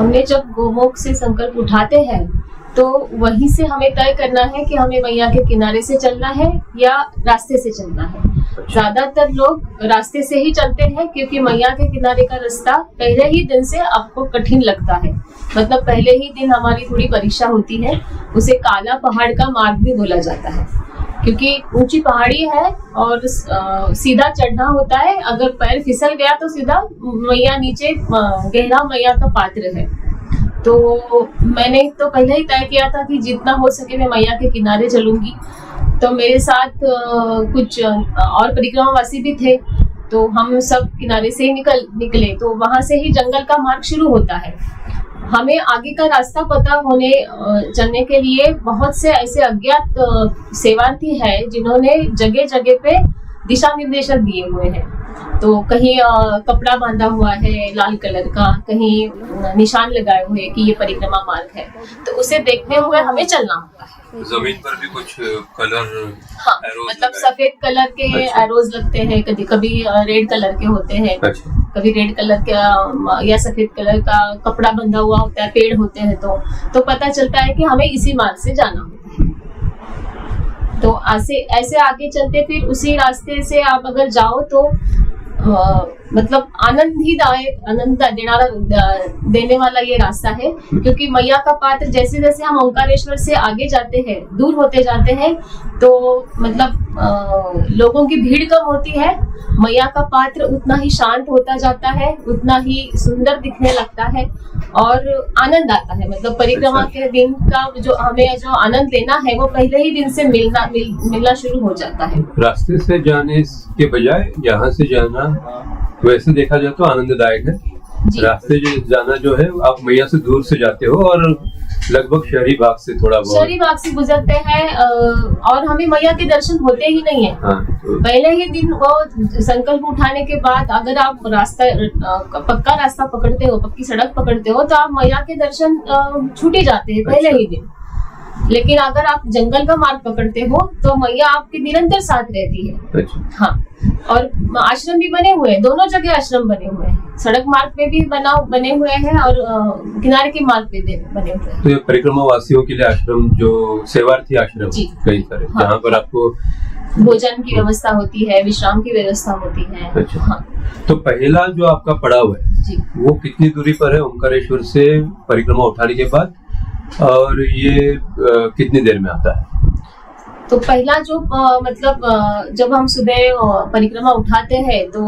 हमने जब गोमुख से संकल्प उठाते हैं तो वहीं से हमें तय करना है कि हमें मैया के किनारे से चलना है या रास्ते से चलना है। ज्यादातर लोग रास्ते से ही चलते हैं क्योंकि मैया के किनारे का रास्ता पहले ही दिन से आपको कठिन लगता है। मतलब पहले ही दिन हमारी थोड़ी परीक्षा होती है। उसे काला पहाड़ का मार्ग भी बोला जाता है क्योंकि ऊंची पहाड़ी है और सीधा चढ़ना होता है। अगर पैर फिसल गया तो सीधा मैया नीचे गहरा मैया का पात्र है। तो मैंने तो पहले ही तय किया था कि जितना हो सके मैं मैया के किनारे चलूंगी। तो मेरे साथ कुछ और परिक्रमावासी भी थे, तो हम सब किनारे से ही निकले। तो वहां से ही जंगल का मार्ग शुरू होता है। हमें आगे का रास्ता पता होने चलने के लिए बहुत से ऐसे अज्ञात सेवार्थी है जिन्होंने जगह जगह पे दिशा निर्देशन दिए हुए हैं। तो कहीं कपड़ा बांधा हुआ है लाल कलर का, कहीं निशान लगाए हुए कि ये परिक्रमा मार्ग है। तो उसे देखते हुए हमें चलना होता है। जमीन पर भी कुछ कलर, हाँ, मतलब सफेद कलर के एरोज लगते हैं, कभी कभी रेड कलर के होते हैं। अच्छा। कभी रेड कलर का या सफेद कलर का कपड़ा बंधा हुआ होता है, पेड़ होते हैं। तो पता चलता है कि हमें इसी मार्ग से जाना होता है। तो ऐसे आगे चलते फिर उसी रास्ते से आप अगर जाओ तो मतलब आनंद देने वाला ये रास्ता है। क्योंकि मैया का पात्र जैसे जैसे हम ओंकारेश्वर से आगे जाते हैं, दूर होते जाते हैं, तो मतलब लोगों की भीड़ कम होती है। मैया का पात्र उतना ही शांत होता जाता है, उतना ही सुंदर दिखने लगता है और आनंद आता है। मतलब परिक्रमा के दिन का जो हमें जो आनंद लेना है वो पहले ही दिन से मिलना शुरू हो जाता है। रास्ते से जाने के बजाय यहाँ से जाना वैसे देखा जाए तो आनंददायक है। रास्ते जाना जो है आप मैया से दूर से जाते हो और लगभग शहरी भाग से शहरी भाग से गुजरते हैं और हमें मैया के दर्शन होते ही नहीं है। हाँ, तो पहले ही दिन वो संकल्प उठाने के बाद अगर आप पक्का रास्ता पकड़ते हो, पक्की सड़क पकड़ते हो, तो आप मैया के दर्शन छूट ही जाते हैं पहले ही दिन। लेकिन अगर आप जंगल का मार्ग पकड़ते हो तो मैया आपके निरंतर साथ रहती है। हाँ, और आश्रम भी बने हुए हैं, दोनों जगह आश्रम बने हुए हैं। सड़क मार्ग पे भी बने हुए हैं और किनारे के मार्ग पे भी बने हुए हैं। तो ये परिक्रमा वासियों के लिए आश्रम, जो सेवार्थी आश्रम कई सारे, हाँ, जहाँ पर आपको भोजन की व्यवस्था होती है, विश्राम की व्यवस्था होती है। अच्छा। हाँ। तो पहला जो आपका पड़ाव है वो कितनी दूरी पर है ओंकारेश्वर से परिक्रमा उठाने के बाद, और ये कितनी देर में आता है? तो पहला जो मतलब जब हम सुबह परिक्रमा उठाते हैं तो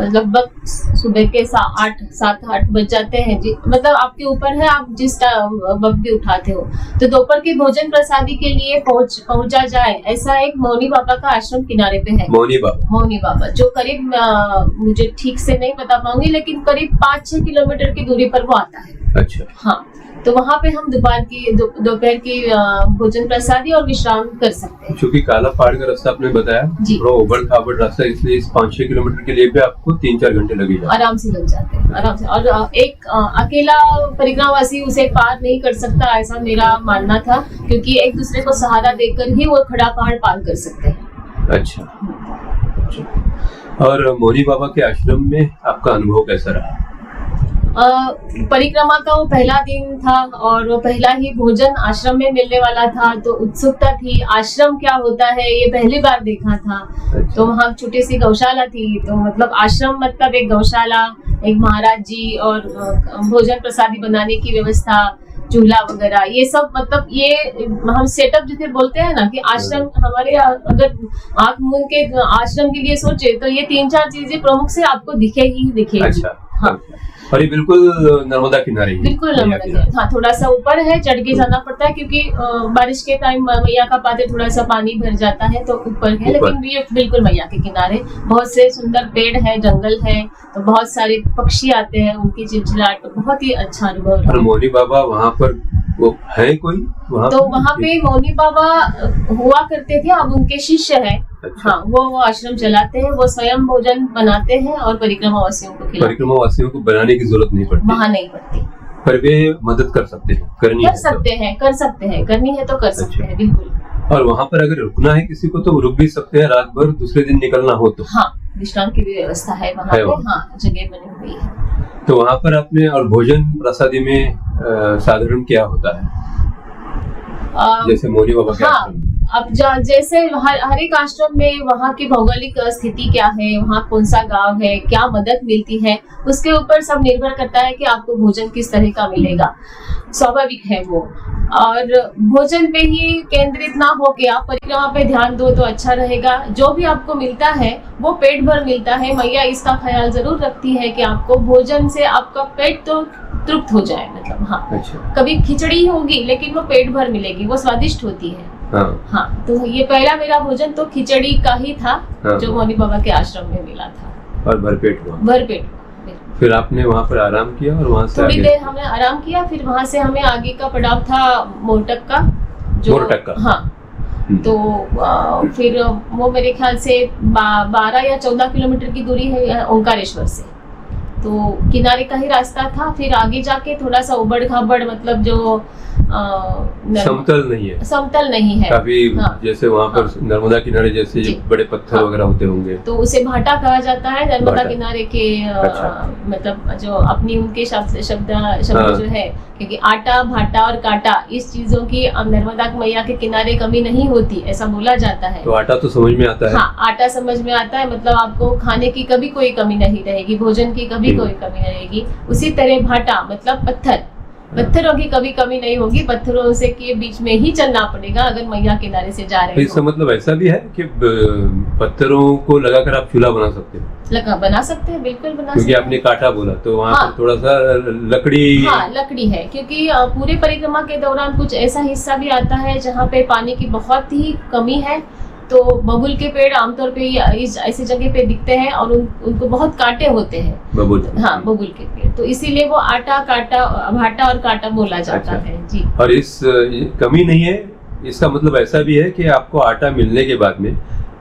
लगभग सुबह के 7-8 बज जाते हैं जी। मतलब आपके ऊपर है, आप जिस वक्त भी उठाते हो। तो दोपहर के भोजन प्रसादी के लिए पहुंचा जाए, ऐसा एक मौनी बाबा का आश्रम किनारे पे है। मौनी बाबा जो करीब मुझे ठीक से नहीं बता पाऊंगी, लेकिन करीब 5-6 किलोमीटर की दूरी पर वो आता है। अच्छा। हाँ, तो वहाँ पे हम दोपहर की भोजन प्रसादी और विश्राम कर सकते हैं। क्योंकि काला पहाड़ का रास्ता आपने बताया थोड़ा उबड़ खाबड़ रास्ता, इसलिए इस 5-6 किलोमीटर के लिए भी आपको 3-4 घंटे लगेगा। आराम से लग जाते हैं, आराम से। और एक अकेला परिक्रमावासी उसे पार नहीं कर सकता, ऐसा मेरा मानना था, क्योंकि एक दूसरे को सहारा देकर ही वो खड़ा पहाड़ पार कर सकते हैं। अच्छा। और मौनी बाबा के आश्रम में आपका अनुभव कैसा रहा? परिक्रमा का वो पहला दिन था और वो पहला ही भोजन आश्रम में मिलने वाला था, तो उत्सुकता थी। आश्रम क्या होता है ये पहली बार देखा था। तो वहाँ छोटी सी गौशाला थी, तो मतलब आश्रम मतलब एक गौशाला, एक महाराज जी और भोजन प्रसादी बनाने की व्यवस्था, चूल्हा वगैरह, ये सब मतलब ये हम सेटअप जिसे बोलते हैं ना कि आश्रम हमारे, अगर आँख मूंद के आश्रम के लिए सोचे तो ये 3-4 चीजें प्रमुख से आपको दिखेगी। अच्छा। हाँ, और ये बिल्कुल नर्मदा किनारे है। बिल्कुल नर्मदा किनारे। हाँ, थोड़ा सा ऊपर है, चढ़ के जाना पड़ता है क्योंकि बारिश के टाइम मैया का पात्र थोड़ा सा पानी भर जाता है, तो ऊपर है। लेकिन ये बिल्कुल मैया के किनारे, बहुत से सुंदर पेड़ है, जंगल है, तो बहुत सारे पक्षी आते हैं, उनकी चिलचिलाहट, बहुत ही अच्छा अनुभव। और मौनी बाबा वहाँ पर वो है कोई वहाँ? तो वहाँ पे मौनी बाबा हुआ करते थे, अब उनके शिष्य है। अच्छा। हाँ, वो आश्रम चलाते हैं, वो स्वयं भोजन बनाते हैं और परिक्रमा वासियों को खिलाते हैं। परिक्रमा वासियों को बनाने की जरूरत नहीं पड़ती, वहाँ नहीं पड़ती, पर वे मदद कर सकते हैं, कर सकते हैं, करनी है तो कर सकते हैं, बिल्कुल। और वहाँ पर अगर रुकना है किसी को तो रुक भी सकते हैं रात भर, दूसरे दिन निकलना हो तो। हाँ, विश्राम की भी व्यवस्था है वहाँ पे। हाँ, जगह बनी हुई है। तो वहाँ पर आपने और भोजन प्रसादी में साधारण क्या होता है, जैसे मौनी बाबा के हाँ, आश्रम में? अब जैसे हर एक आश्रम में वहाँ की भौगोलिक स्थिति क्या है, वहाँ कौन सा गांव है, क्या मदद मिलती है, उसके ऊपर सब निर्भर करता है कि आपको भोजन किस तरह का मिलेगा। स्वाभाविक है वो, और भोजन पे ही केंद्रित ना हो के आप परिक्रमा पे ध्यान दो तो अच्छा रहेगा। जो भी आपको मिलता है वो पेट भर मिलता है। मैया इसका ख्याल जरूर रखती है कि आपको भोजन से आपका पेट तो तृप्त हो जाए, मतलब हाँ। अच्छा। कभी खिचड़ी होगी लेकिन वो पेट भर मिलेगी, वो स्वादिष्ट होती है। हाँ। तो ये पहला मेरा भोजन तो खिचड़ी का ही था, हाँ। जो मौनी बाबा के आश्रम में मिला था। और भरपेट हुआ? भरपेट। फिर आपने वहाँ पर आराम किया और वहाँ से थोड़ी देर हमने आराम किया, फिर वहाँ से हमें आगे का पड़ाव था मोरटक का। मोरटक का? हाँ। तो फिर वो मेरे ख्याल से 12 या 14 किलोमीटर की दूरी है ओंकारेश्वर से, तो किनारे का ही रास्ता था। फिर आगे जाके थोड़ा सा उबड़ खाबड़, मतलब जो समतल नहीं है, समतल नहीं है काफी। हाँ। जैसे वहाँ पर नर्मदा किनारे जैसे बड़े पत्थर वगैरह होते होंगे, तो उसे भाटा कहा जाता है नर्मदा किनारे के। अच्छा। मतलब जो अपनी उनके शब्द हाँ। जो है, क्योंकि आटा भाटा और काटा इस चीजों की नर्मदा मैया के किनारे कमी नहीं होती, ऐसा बोला जाता है। तो आटा तो समझ में आता है। हाँ, आटा समझ में आता है, मतलब आपको खाने की कभी कोई कमी नहीं रहेगी, भोजन की कभी कोई कमी नहीं रहेगी। उसी तरह भाटा मतलब पत्थरों की कभी कमी नहीं होगी। पत्थरों से के बीच में ही चलना पड़ेगा अगर मैया किनारे से जा रहे हो। इसका मतलब ऐसा भी है कि पत्थरों को लगाकर आप चूल्हा बना सकते हो? बना सकते हैं, बिल्कुल बना सकते हैं। क्योंकि आपने काटा बोला तो वहाँ हाँ। पर थोड़ा सा लकड़ी। हाँ, लकड़ी है, क्योंकि पूरे परिक्रमा के दौरान कुछ ऐसा हिस्सा भी आता है जहाँ पे पानी की बहुत ही कमी है, तो बबूल के पेड़ आमतौर पे ऐसी जगह पे दिखते हैं और उनको बहुत कांटे होते हैं। बबूल के पेड़, तो इसीलिए वो आटा काटा भाटा और काटा बोला जाता है जी। और इस कमी नहीं है, इसका मतलब ऐसा भी है कि आपको आटा मिलने के बाद में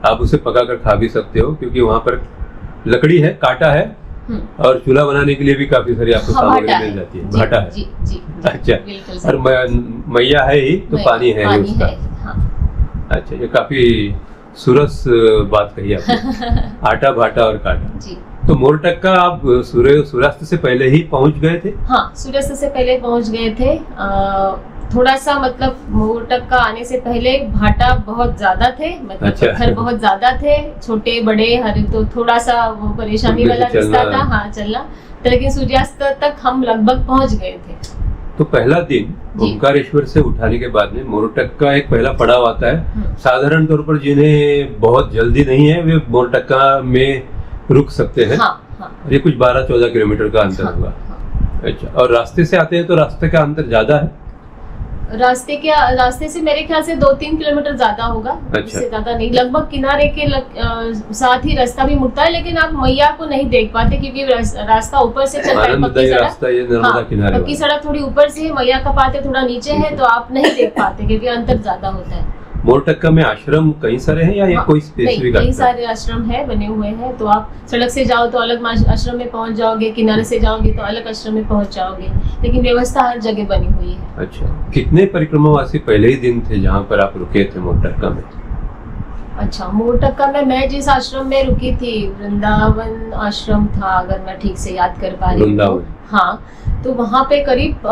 आप उसे पकाकर खा भी सकते हो, क्योंकि वहाँ पर लकड़ी है, काटा है, और चूल्हा बनाने के लिए भी काफी सारी आपको सामग्री मिल जाती है। भाटा है जी, जी, अच्छा। और मैया है ही तो पानी है उसका। अच्छा, ये काफी सुरस बात कही आपने। आटा भाटा और काटा जी। तो मोरटक का आप सूर्यास्त से पहले ही पहुंच गए थे? हाँ, सूर्यास्त से पहले पहुंच गए थे। थोड़ा सा मतलब मोरटक का आने से पहले भाटा बहुत ज्यादा थे, मतलब पत्थर बहुत ज्यादा थे, छोटे बड़े हर, तो थोड़ा सा वो परेशानी वाला रास्ता था। हाँ, चलना, लेकिन सूर्यास्त तक हम लगभग पहुंच गए थे। तो पहला दिन ओंकारेश्वर से उठाने के बाद में मोरटक का एक पहला पड़ाव आता है। साधारण तौर पर जिन्हें बहुत जल्दी नहीं है वे मोरटक्का में रुक सकते हैं। हाँ। ये कुछ 12-14 किलोमीटर का अंतर होगा। अच्छा, और रास्ते से आते हैं तो रास्ते का अंतर ज्यादा है? रास्ते से मेरे ख्याल से 2-3 किलोमीटर ज्यादा होगा। अच्छा। इससे ज्यादा नहीं, लगभग किनारे के साथ ही रास्ता भी मुड़ता है, लेकिन आप मैया को नहीं देख पाते क्योंकि रास्ता ऊपर से चलता है, पक्की रास्ता, ये नर्मदा किनारे पक्की सड़क थोड़ी ऊपर से है, मैया का पाते थोड़ा नीचे है, तो आप नहीं देख पाते क्योंकि अंतर ज्यादा होता है। मोरटक्का में आश्रम कई सारे हैं या ये कोई स्पेसिफिक? कई सारे आश्रम है, बने हुए हैं, तो आप सड़क से जाओ तो अलग आश्रम में पहुंच जाओगे, किनारे से जाओगे तो अलग आश्रम में पहुंच जाओगे, लेकिन व्यवस्था हर जगह बनी हुई है। अच्छा, कितने परिक्रमावासी पहले ही दिन थे जहाँ पर आप रुके थे मोरटक्का में? अच्छा, मोरटक्का में मैं जिस आश्रम में रुकी थी, वृंदावन आश्रम था, अगर मैं ठीक से याद कर पा रही हूँ। हाँ, तो वहाँ पे करीब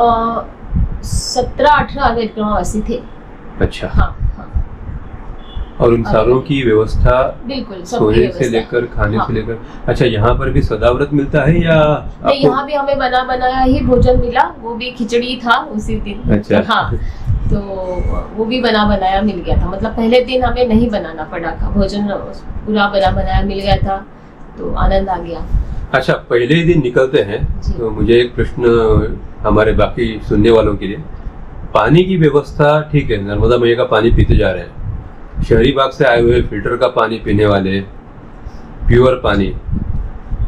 17-18 परिक्रमावासी थे। अच्छा। हाँ। और उन सारों की व्यवस्था बिल्कुल, सोने से लेकर खाने से लेकर। अच्छा, यहाँ पर भी सदाव्रत मिलता है या? नहीं, यहाँ भी हमें बना बनाया ही भोजन मिला, वो भी खिचड़ी था उसी दिन। अच्छा। हाँ, तो वो भी बना बनाया मिल गया था, मतलब पहले दिन हमें नहीं बनाना पड़ा था, भोजन पूरा बना बनाया मिल गया था, तो आनंद आ गया। अच्छा, पहले ही दिन निकलते हैं तो मुझे एक प्रश्न हमारे बाकी सुनने वालों के लिए, पानी की व्यवस्था ठीक है, नर्मदा मैया का पानी पीते जा रहे हैं, शहरी भाग से आए हुए फिल्टर का पानी पीने वाले, प्योर पानी,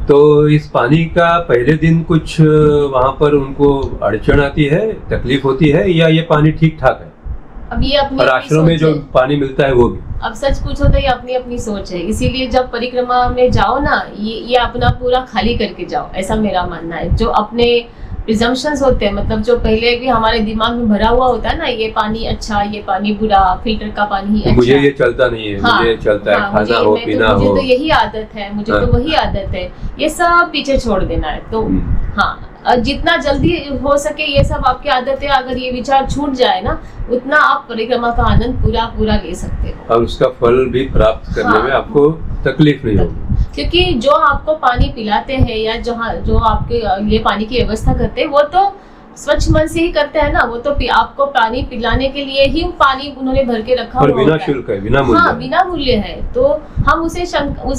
तो इस पानी का पहले दिन कुछ वहाँ पर उनको अड़चन आती है, तकलीफ होती है, या ये पानी ठीक ठाक है? अब ये अपनी और आश्रम में जो पानी मिलता है वो भी? अब सच पूछो तो ये अपनी अपनी सोच है, इसीलिए जब परिक्रमा में जाओ ना, ये अपना पूरा खाली करके जाओ, ऐसा मेरा मानना है। जो अपने प्रिजम्पशंस होते हैं, मतलब जो पहले भी हमारे दिमाग में भरा हुआ होता है ना, ये पानी अच्छा, ये पानी बुरा, फिल्टर का पानी ही अच्छा, मुझे ये चलता नहीं है, हाँ, मुझे चलता है, खाना हो पीना मुझे हो, तो यही आदत है, मुझे तो वही आदत है, ये सब पीछे छोड़ देना है। तो हाँ, जितना जल्दी हो सके ये सब आपकी आदतें, अगर ये विचार छूट जाए ना, उतना आप परिक्रमा का आनंद पूरा ले सकते हो और उसका फल भी प्राप्त करने में आपको तकलीफ नहीं होगी। क्योंकि जो आपको पानी पिलाते हैं या जो आपके ये पानी की व्यवस्था करते हैं, वो तो स्वच्छ मन से ही करते हैं ना, वो तो आपको पानी पिलाने के लिए ही पानी उन्होंने भर के रखा हुआ बिना शुल्क है, बिना मूल्य, हाँ, बिना मूल्य है। तो हम उसे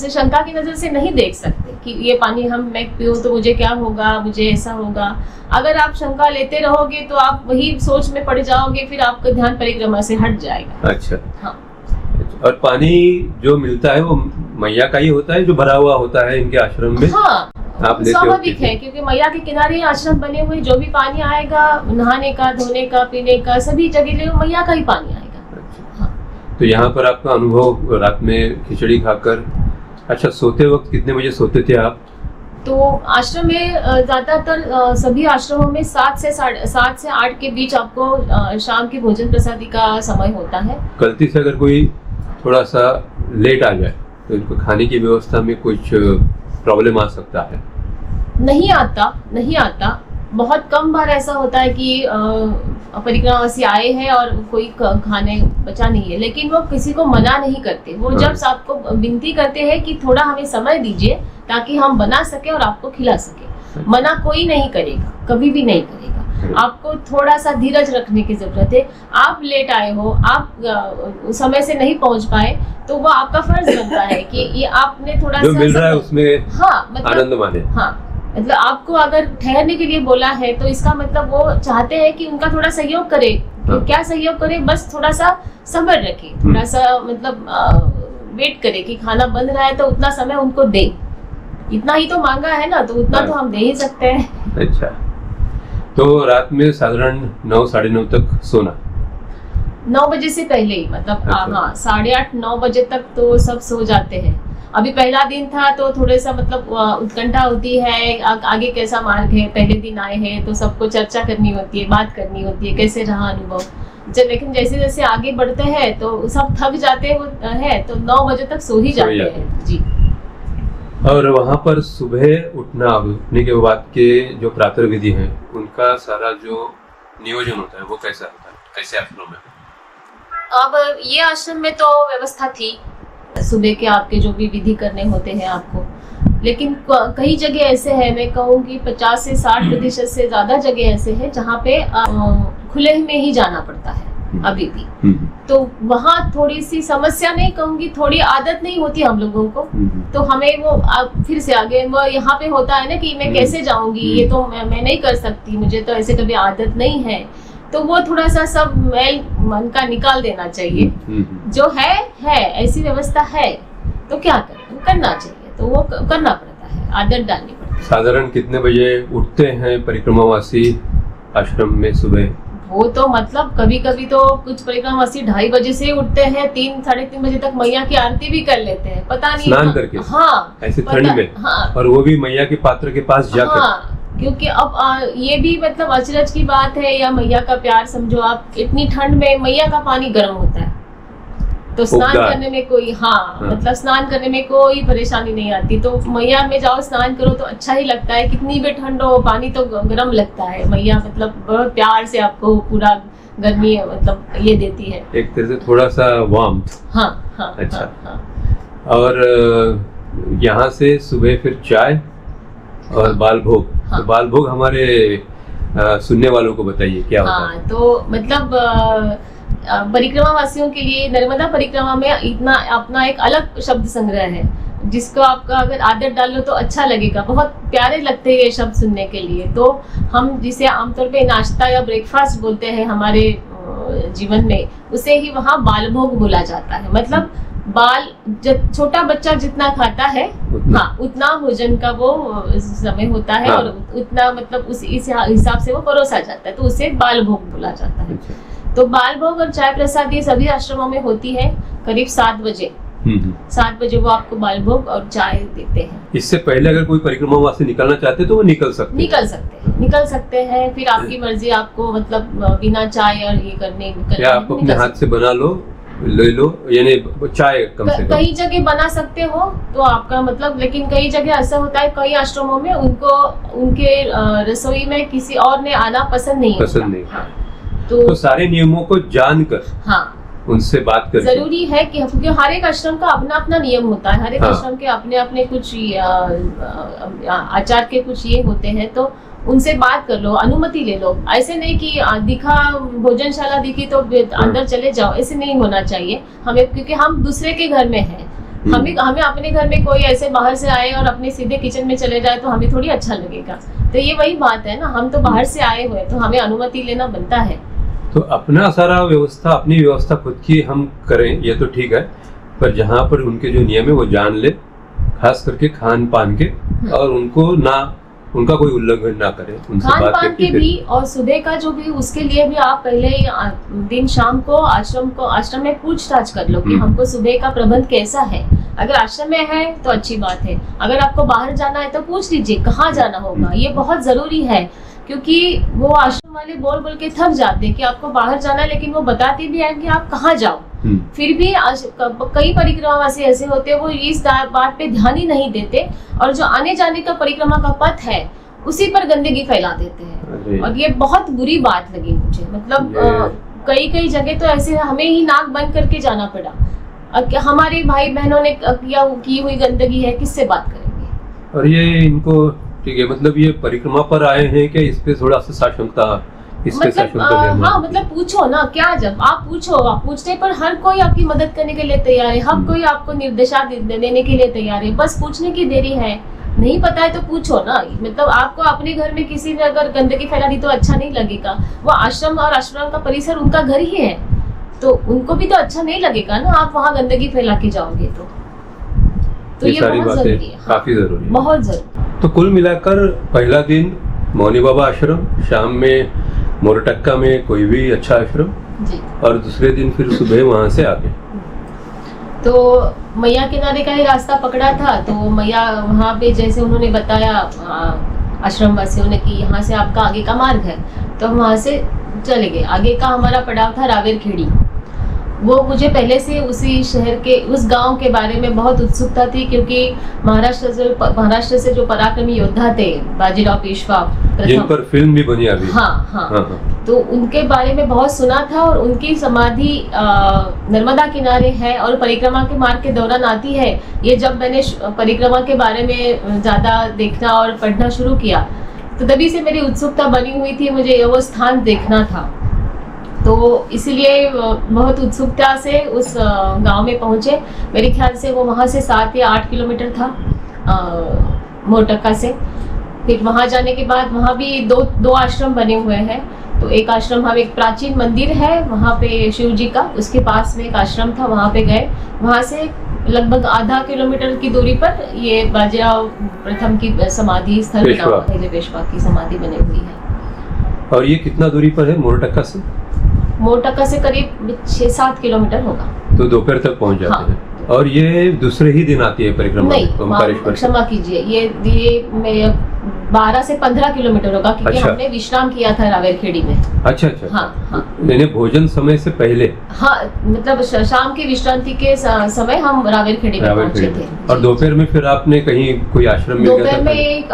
शंका की नजर से नहीं देख सकते कि ये पानी मैं पीऊं तो मुझे क्या होगा, मुझे ऐसा होगा। अगर आप शंका लेते रहोगे तो आप वही सोच में पड़ जाओगे, फिर आपका ध्यान परिक्रमा से हट जाएगा। अच्छा, हाँ। और पानी जो मिलता है वो मैया का ही होता है, जो भरा हुआ होता है इनके आश्रम में? हाँ, आप स्वाभाविक है, क्योंकि मैया के किनारे आश्रम बने हुए, जो भी पानी आएगा नहाने का, धोने का, पीने का, सभी जगह मैया का ही पानी आएगा। अच्छा। हाँ। तो यहाँ पर आपका अनुभव रात में खिचड़ी खाकर, अच्छा सोते वक्त कितने बजे सोते थे आप? तो आश्रम में ज्यादातर सभी आश्रमों में 7 से 8 के बीच आपको शाम की भोजन प्रसादी का समय होता है। गलती से अगर कोई थोड़ा सा लेट आ जाए तो इनको खाने की व्यवस्था में कुछ प्रॉब्लम आ सकता है? नहीं आता। बहुत कम बार ऐसा होता है कि परिक्रमावासी आए हैं और कोई खाने बचा नहीं है, लेकिन वो किसी को मना नहीं करते। वो जब आपको विनती करते हैं कि थोड़ा हमें समय दीजिए ताकि हम बना सके और आपको खिला सके, मना कोई नहीं करेगा, कभी भी नहीं करेगा। आपको थोड़ा सा धीरज रखने की जरूरत है। आप लेट आए हो, आप समय से नहीं पहुंच पाए, तो वो आपका फर्ज बनता है कि ये आपने थोड़ा जो मिल रहा है उसमें आनंद माने। हाँ, मतलब आपको अगर ठहरने के लिए बोला है तो इसका मतलब वो चाहते हैं कि उनका थोड़ा सहयोग करे। तो क्या सहयोग करे, बस थोड़ा सा सब्र रखे, थोड़ा सा मतलब वेट करे कि खाना बन रहा है तो उतना समय उनको दे। इतना ही तो मांगा है ना, तो उतना तो हम दे ही सकते हैं। अच्छा, तो रात में साधारण 9 साढ़े 9 तक सोना? 9 बजे से पहले ही, मतलब अच्छा। हाँ, 8:30 9 बजे तक तो सब सो जाते हैं। अभी पहला दिन था तो थोड़े सा मतलब उत्कंठा होती है, आगे कैसा मार्ग है, पहले दिन आए हैं तो सबको चर्चा करनी होती है, बात करनी होती है, कैसे रहा अनुभव। लेकिन जैसे जैसे आगे बढ़ते हैं तो सब थक जाते हैं, तो 9 बजे तक सो ही जाते हैं जी। और वहाँ पर सुबह उठने के बाद के जो प्रातः विधि है, उनका सारा जो नियोजन होता है वो कैसा होता है, कैसे आश्रम में? अब ये आश्रम में तो व्यवस्था थी सुबह के आपके जो भी विधि करने होते हैं आपको, लेकिन कई जगह ऐसे हैं, मैं कहूँगी 50 से 60% से ज्यादा जगह ऐसे हैं जहाँ पे खुले में ही जाना पड़ता है अभी भी। तो वहाँ थोड़ी सी समस्या नहीं कहूँगी, थोड़ी आदत नहीं होती हम लोगों को, तो हमें वो फिर से आगे वो यहाँ पे होता है ना कि मैं कैसे जाऊंगी, ये तो मैं नहीं कर सकती, मुझे तो ऐसे कभी आदत नहीं है। तो वो थोड़ा सा सब मैल मन का निकाल देना चाहिए। जो है ऐसी व्यवस्था है तो क्या करना चाहिए, तो वो करना पड़ता है, आदत डालनी पड़ती है। साधारण कितने बजे उठते हैं परिक्रमावासी आश्रम में सुबह? वो तो मतलब कभी कभी तो कुछ परिक्रमावासी 2:30 बजे से उठते हैं, 3 साढ़े 3 बजे तक मैया की आरती भी कर लेते हैं, पता नहीं स्नान करके। हाँ, ऐसे ठंड में। हाँ, और वो भी मैया के पात्र के पास जाकर। हाँ, क्योंकि अब ये भी मतलब अचरज की बात है, या मैया का प्यार समझो आप, इतनी ठंड में मैया का पानी गर्म होता है, तो स्नान करने में कोई मतलब स्नान करने में कोई परेशानी नहीं आती। तो मैया में जाओ स्नान करो तो अच्छा ही लगता है, कितनी भी ठंड हो पानी तो गर्म लगता है। मैया मतलब बहुत प्यार से आपको पूरा गर्मी मतलब ये देती है, एक तरह से थोड़ा सा वार्मथ। हाँ, अच्छा। और यहाँ से सुबह फिर चाय और बाल भोग। तो बाल भोग हमारे सुनने वालों को बताइए क्या होता है? तो मतलब परिक्रमा वासियों के लिए नर्मदा परिक्रमा में इतना अपना एक अलग शब्द संग्रह है, जिसको आपका अगर आदत डाल लो तो अच्छा लगेगा, बहुत प्यारे लगते हैं ये शब्द सुनने के लिए। तो हम जिसे आमतौर पे नाश्ता या ब्रेकफास्ट बोलते हैं हमारे जीवन में, उसे ही वहाँ बाल भोग बोला जाता है। मतलब बाल छोटा बच्चा जितना खाता है उतना भोजन का वो समय होता है, और उतना मतलब उस हिसाब से वो परोसा जाता है, तो उसे बाल भोग बोला जाता है। तो बाल भोग और चाय प्रसाद ये सभी आश्रमों में होती है करीब 7 बजे। 7 बजे वो आपको बाल भोग और चाय देते हैं। इससे पहले अगर कोई परिक्रमा वहां से निकलना चाहते तो वो निकल सकते हैं। फिर आपकी मर्जी, आपको मतलब बिना चाय और ये करने या आप अपने हाथ से बना लो, ले लो, यानी चाय कम से कम कई जगह बना सकते हो तो आपका मतलब, लेकिन कई जगह ऐसा होता है कई आश्रमों में उनको उनके रसोई में किसी और ने आना पसंद नहीं। हाँ, तो सारे नियमों को जानकर उनसे बात करके जरूरी है कि, क्योंकि हर एक आश्रम का अपना अपना नियम होता है, हर एक आश्रम के अपने अपने कुछ आचार के कुछ ये होते हैं, तो उनसे बात कर लो, अनुमति ले लो। ऐसे नहीं कि दिखा भोजनशाला दिखी तो अंदर चले जाओ, ऐसे नहीं होना चाहिए हमें, क्योंकि हम दूसरे के घर में हैं। हमें अपने घर में कोई ऐसे बाहर से आए और अपने सीधे किचन में चले जाए तो हमें थोड़ी अच्छा लगेगा। तो ये वही बात है ना, हम तो बाहर से आए हुए तो हमें अनुमति लेना बनता है। तो अपना सारा व्यवस्था, अपनी व्यवस्था खुद की हम करें ये तो ठीक है, पर जहाँ पर उनके जो नियम है वो जान ले, खास करके खान पान के, और उनका कोई उल्लंघन ना करें, उनसे बात खान पान के भी, और सुबह का जो भी, उसके लिए भी आप पहले दिन शाम को आश्रम में पूछताछ कर लो कि हमको सुबह का प्रबंध कैसा है। अगर आश्रम में है तो अच्छी बात है, अगर आपको बाहर जाना है तो पूछ लीजिए कहाँ जाना होगा। ये बहुत जरूरी है, क्योंकि वो आश्रम वाले बोल बोल के थक जाते हैं कि आपको बाहर जाना है, लेकिन वो बताते भी हैं कि आप कहाँ जाओ। फिर भी कई परिक्रमावासी ऐसे होते हैं वो इस बात पे ध्यान ही नहीं देते, और जो आने जाने का परिक्रमा का पथ है उसी पर गंदगी फैला देते हैं। और ये बहुत बुरी बात लगी मुझे, मतलब कई जगह तो ऐसे हमें ही नाक बंद करके जाना पड़ा। हमारे भाई बहनों ने की हुई गंदगी है, किससे बात करेंगे। और ये इनको ठीक है, मतलब ये परिक्रमा पर आए हैं क्या, इस पे थोड़ा सा साशंकता, मतलब पूछो ना, क्या जब आप पूछते पर हर कोई आपकी मदद करने के लिए तैयार है, हर कोई आपको निर्देशा देने के लिए तैयार है, बस पूछने की देरी है। नहीं पता है तो पूछो ना। मतलब आपको अपने घर में किसी ने अगर गंदगी फैला दी तो अच्छा नहीं लगेगा। वो आश्रम और आश्रम का परिसर उनका घर ही है, तो उनको भी तो अच्छा नहीं लगेगा ना आप वहाँ गंदगी फैला के जाओगे तो ये सारी बातें काफी जरूरी है, बहुत जरूरी। तो कुल मिलाकर पहला दिन मौनी बाबा आश्रम, शाम में मोरटक्का में कोई भी अच्छा आश्रम, और दूसरे दिन फिर सुबह वहां से आगे। तो मैया किनारे का ही रास्ता पकड़ा था, तो मैया वहाँ पे जैसे उन्होंने बताया आश्रम वासियों ने कि यहाँ से आपका आगे का मार्ग है, तो हम वहाँ से चले गए। आगे का हमारा पड़ाव था रावेरखेड़ी। वो मुझे पहले से उसी शहर के, उस गांव के बारे में बहुत उत्सुकता थी, क्योंकि महाराष्ट्र से जो पराक्रमी योद्धा थे बाजीराव पेशवा, जिन पर फिल्म भी बनी अभी। हाँ। तो उनके बारे में बहुत सुना था, और उनकी समाधि नर्मदा किनारे है और परिक्रमा के मार्ग के दौरान आती है। ये जब मैंने परिक्रमा के बारे में ज्यादा देखना और पढ़ना शुरू किया, तो तभी से मेरी उत्सुकता बनी हुई थी, मुझे वो स्थान देखना था। तो इसलिए बहुत उत्सुकता से उस गांव में पहुंचे। मेरे ख्याल से वो वहां से 7 या 8 किलोमीटर था मोरटक्का से। फिर वहां जाने के बाद वहां भी दो आश्रम बने हुए हैं। तो एक आश्रम, हम एक प्राचीन मंदिर है वहां पे शिव जी का, उसके पास में एक आश्रम था, वहां पे गए। वहां से लगभग आधा किलोमीटर की दूरी पर ये बाजीराव प्रथम की समाधि स्थल बना हुआ है, पेशवा की समाधि बनी हुई है। और ये कितना दूरी पर है मोरटक्का से? मोरटक्का से करीब 6-7 किलोमीटर होगा। तो दोपहर तक पहुंच जाते हैं। और ये दूसरे ही दिन आती है परिक्रमा? नहीं, क्षमा कीजिए, ये 12 से 15 किलोमीटर होगा, क्योंकि हमने विश्राम किया था रावेरखेड़ी में। अच्छा। हाँ। मैंने भोजन समय से पहले, हाँ, मतलब शाम की विश्रांति के समय हम रावेरखेड़ी में पहुंचे थे। और दोपहर में फिर आपने कहीं कोई आश्रम में? दोपहर में एक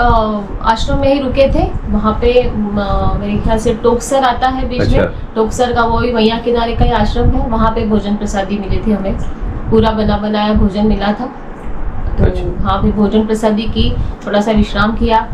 आश्रम में ही रुके थे। वहाँ पे मेरे ख्याल से टोकसर आता है बीच में, टोकसर का वो भी मैया किनारे का ही आश्रम है। वहाँ पे भोजन प्रसादी मिली थी हमें, पूरा बना बनाया भोजन मिला था। तो वहाँ पे भोजन प्रसादी की, थोड़ा सा विश्राम किया,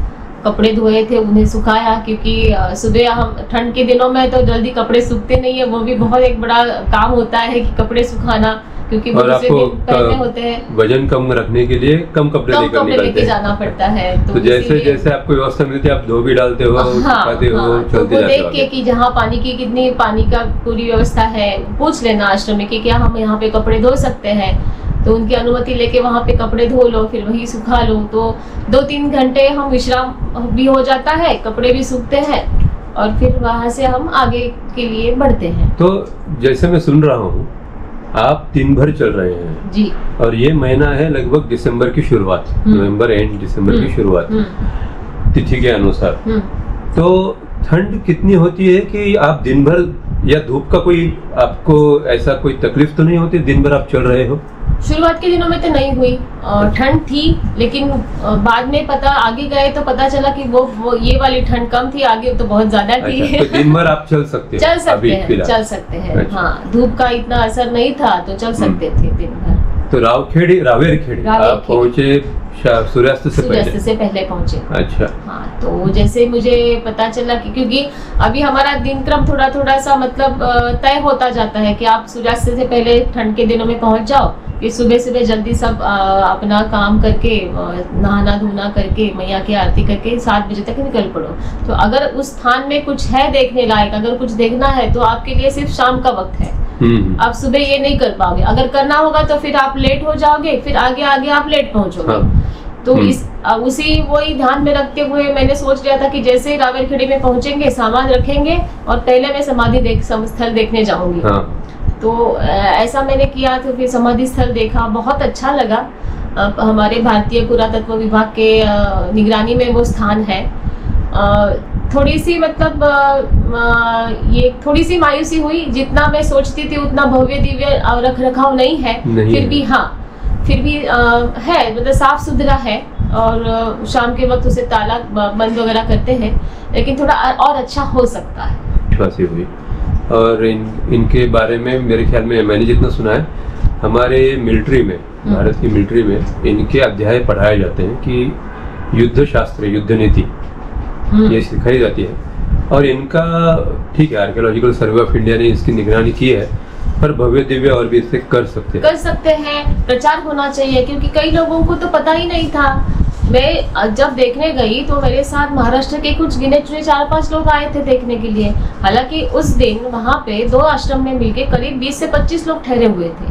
कपड़े धोए थे, उन्हें सुखाया, क्योंकि सुबह हम ठंड के दिनों में तो जल्दी कपड़े सूखते नहीं है। वो भी बहुत एक बड़ा काम होता है कि कपड़े सुखाना, क्योंकि और आपको पहने होते हैं। वजन कम रखने के लिए कम कपड़े लेके जाना पड़ता है। तो जैसे आपको व्यवस्था मिलती है आप धो भी डालते हो, सुखाते हो, चलते जाते हो। देख के कि जहाँ कितनी पानी का पूरी व्यवस्था है, पूछ लेना आश्रम में कि क्या हम यहाँ पे कपड़े धो सकते हैं। तो उनकी अनुमति लेके वहाँ पे कपड़े धो लो, फिर वही सुखा लो। तो 2-3 घंटे हम विश्राम भी हो जाता है, कपड़े भी सूखते हैं, और फिर वहाँ से हम आगे के लिए बढ़ते हैं। तो जैसे मैं सुन रहा हूँ आप दिन भर चल रहे हैं जी। और ये महीना है लगभग दिसंबर की शुरुआत, नवंबर एंड दिसंबर की शुरुआत तिथि के अनुसार। तो ठंड कितनी होती है कि आप दिन भर या धूप का कोई आपको ऐसा कोई तकलीफ तो नहीं होती, दिन भर आप चल रहे हो? शुरुआत के दिनों में तो नहीं हुई, ठंड थी, लेकिन बाद में पता आगे गए तो पता चला कि वो ये वाली ठंड कम थी, आगे तो बहुत ज्यादा थी। अच्छा, तो दिन भर आप चल सकते हैं? चल सकते हैं। अच्छा। हाँ, धूप का इतना असर नहीं था तो चल सकते थे दिन भर। तो रावेरखेड़ी आप पहुंचे सूर्यास्त से पहले पहुंचे। अच्छा। हाँ, तो जैसे मुझे पता चला कि क्योंकि अभी हमारा दिन क्रम थोड़ा सा मतलब तय होता जाता है कि आप सूर्यास्त से पहले ठंड के दिनों में पहुंच जाओ, कि सुबह जल्दी सब अपना काम करके नहाना धोना करके मैया की आरती करके 7 बजे तक निकल पड़ो। तो अगर उस स्थान में कुछ है देखने लायक, अगर कुछ देखना है तो आपके लिए सिर्फ शाम का वक्त है। आप सुबह ये नहीं कर पाओगे, अगर करना होगा तो फिर आप लेट हो जाओगे, फिर आगे आप लेट पहुंचोगे। तो उसी वही ध्यान में रखते हुए मैंने सोच लिया था कि जैसे ही रावेरखेड़ी में पहुंचेंगे सामान रखेंगे और पहले मैं समाधि स्थल देखने जाऊंगी। तो ऐसा मैंने किया, तो फिर समाधि स्थल देखा, बहुत अच्छा लगा। हमारे भारतीय पुरातत्व विभाग के निगरानी में वो स्थान है। थोड़ी सी मतलब ये थोड़ी सी मायूसी हुई, जितना मैं सोचती थी उतना भव्य दिव्य रख रखाव नहीं है, फिर भी है, मतलब साफ सुथरा है और शाम के वक्त उसे ताला बंद वगैरह करते हैं, लेकिन थोड़ा और अच्छा हो सकता है। हुई। और इनके बारे में मेरे ख्याल में मैंने जितना सुना है, हमारे मिलिट्री में, भारत की मिलिट्री में इनके अध्याय पढ़ाए जाते हैं कि युद्ध शास्त्र, युद्ध नीति ये सिखाई जाती है। और इनका ठीक है, आर्कियोलॉजिकल सर्वे ऑफ इंडिया ने इसकी निगरानी की है, पर भव्य दिव्य और भी इससे कर सकते हैं। प्रचार होना चाहिए, क्योंकि कई लोगों को तो पता ही नहीं था। मैं जब देखने गई तो मेरे साथ महाराष्ट्र के कुछ गिने चुने 4-5 लोग आए थे देखने के लिए। हालांकि उस दिन वहाँ पे 2 आश्रम में मिलके करीब 20 से 25 लोग ठहरे हुए थे,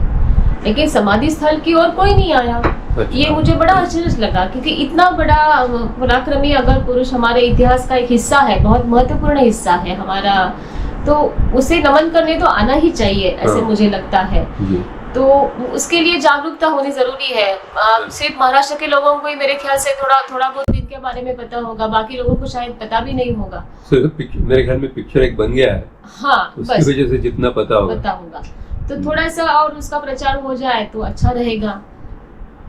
लेकिन समाधि स्थल की ओर कोई नहीं आया। अच्छा। ये मुझे बड़ा आश्चर्य लगा, क्योंकि इतना बड़ा पराक्रमी अगर पुरुष हमारे इतिहास का एक हिस्सा है, बहुत महत्वपूर्ण हिस्सा है हमारा, तो उसे नमन करने तो आना ही चाहिए, ऐसे मुझे लगता है। तो उसके लिए जागरूकता होनी जरूरी है। सिर्फ महाराष्ट्र के लोगों को ही मेरे ख्याल से थोड़ा बहुत इनके बारे में पता होगा, बाकी लोगों को शायद पता भी नहीं होगा। मेरे ख्याल में पिक्चर एक बन गया है। हाँ, उसकी वजह से जितना पता होगा तो थोड़ा सा और उसका प्रचार हो जाए तो अच्छा रहेगा।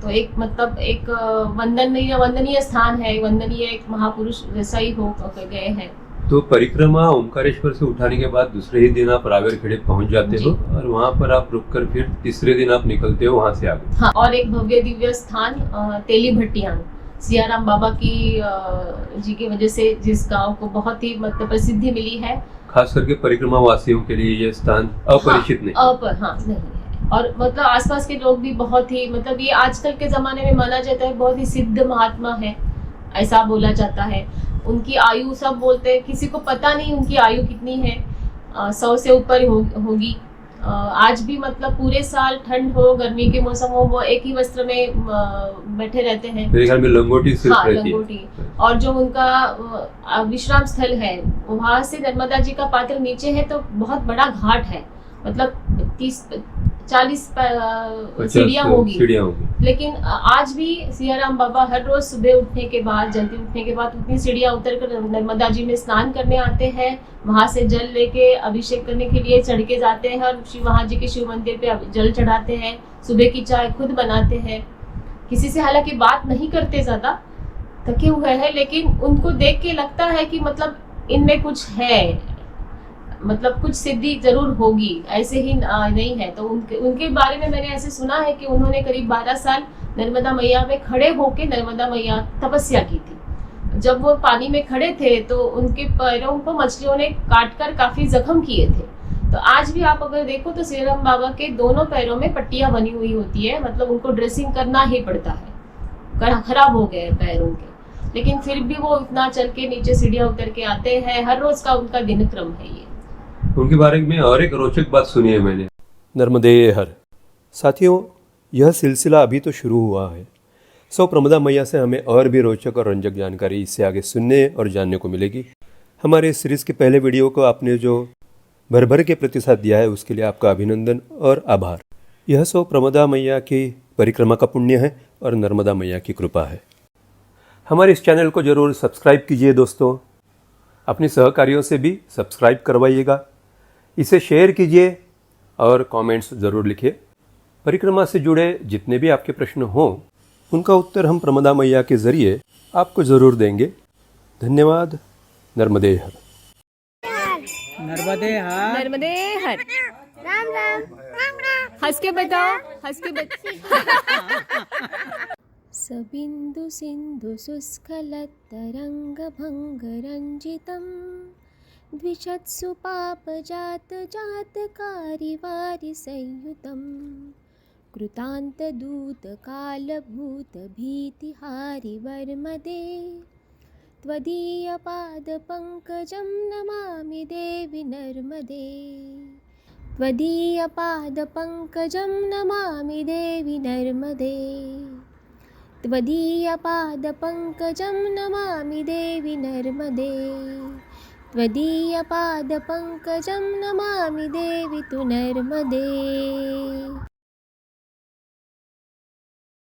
तो एक मतलब एक वंदनीय स्थान है, वंदनीय एक महापुरुष जैसा ही हो गए हैं। तो परिक्रमा ओमकारेश्वर से उठाने के बाद दूसरे ही दिन आप रावेरखेड़ी पहुंच जाते हो और वहाँ पर आप रुककर फिर तीसरे दिन आप निकलते हो वहाँ से आगे। हाँ, और एक भव्य दिव्य स्थान तेली भट्टियान, सियाराम बाबा की जी की वजह से जिस गांव को बहुत ही मतलब प्रसिद्धि मिली है, खास करके परिक्रमा वासियों के लिए ये स्थान अपरिचित नहीं है। और मतलब आसपास के लोग भी बहुत ही मतलब ये आजकल के जमाने में माना जाता है बहुत ही सिद्ध महात्मा है, ऐसा बोला जाता है। उनकी आयु सब बोलते हैं, किसी को पता नहीं उनकी आयु कितनी है, 100 से ऊपर होगी। आज भी मतलब पूरे साल ठंड हो गर्मी के मौसम हो, वो एक ही वस्त्र में बैठे रहते हैं। मेरे ख्याल में लंगोटी सिर्फ रहती है। लंगोटी। और जो उनका विश्राम स्थल है, वहाँ से नर्मदा जी का पात्र नीचे है, तो बहुत बड़ा घाट है, मतलब 30-40 सीढ़ियाँ होगी। लेकिन आज भी सियाराम बाबा हर रोज सुबह उठने के बाद, जल्दी उठने के बाद उतनी सीढ़ियाँ उतर कर नर्मदा जी में स्नान करने आते हैं। वहां से जल लेके अभिषेक करने के लिए चढ़ के जाते हैं और वहां जी के शिव मंदिर पे जल चढ़ाते हैं। सुबह की चाय खुद बनाते हैं, किसी से हालांकि बात नहीं करते, ज्यादा थके हुए हैं, लेकिन उनको देख के लगता है कि मतलब इनमें कुछ है, मतलब कुछ सिद्धि जरूर होगी, ऐसे ही नहीं है। तो उनके बारे में मैंने ऐसे सुना है कि उन्होंने करीब 12 साल नर्मदा मैया में खड़े होके नर्मदा मैया तपस्या की थी। जब वो पानी में खड़े थे तो उनके पैरों को मछलियों ने काटकर काफी जख्म किए थे। तो आज भी आप अगर देखो तो सियाराम बाबा के दोनों पैरों में पट्टियां बनी हुई होती है, मतलब उनको ड्रेसिंग करना ही पड़ता है, खराब हो गए पैरों के, लेकिन फिर भी वो इतना चल के नीचे सीढ़ियां उतर के आते हैं। हर रोज का उनका दिनक्रम है ये। उनके बारे में और एक रोचक बात सुनी है मैंने, नर्मदे हर। साथियों, यह सिलसिला अभी तो शुरू हुआ है। सो प्रमदा मैया से हमें और भी रोचक और रंजक जानकारी इससे आगे सुनने और जानने को मिलेगी। हमारे इस सीरीज़ के पहले वीडियो को आपने जो भर भर के प्रतिसाद दिया है उसके लिए आपका अभिनंदन और आभार। यह सो प्रमदा मैया की परिक्रमा का पुण्य है और नर्मदा मैया की कृपा है। हमारे इस चैनल को ज़रूर सब्सक्राइब कीजिए दोस्तों, अपने सहकारियों से भी सब्सक्राइब करवाइएगा, इसे शेयर कीजिए और कमेंट्स ज़रूर लिखिए। परिक्रमा से जुड़े जितने भी आपके प्रश्न हों उनका उत्तर हम प्रमदा मैया के ज़रिए आपको ज़रूर देंगे। धन्यवाद। नर्मदे हर। नर्मदे हर। नर्मदे हर। राम राम। हंस के बताओ, हंस के सबिंदु सिंधु शुष्कलतरंगभंगरंजितं द्विषत्सु पापजात जातकारिवारि संयुतं कृतान्तदूतकालभूतभीतिहारि वर्मदे त्वदीयपादपङ्कजं नमामि देवि नर्मदे। त्वदीयपादपङ्कजं नमामि देवि नर्मदे। त्वदीयपादपङ्कजं नमामि देवि नर्मदे। त्वदीयपादपङ्कजं नमामि देवि तु नर्मदे।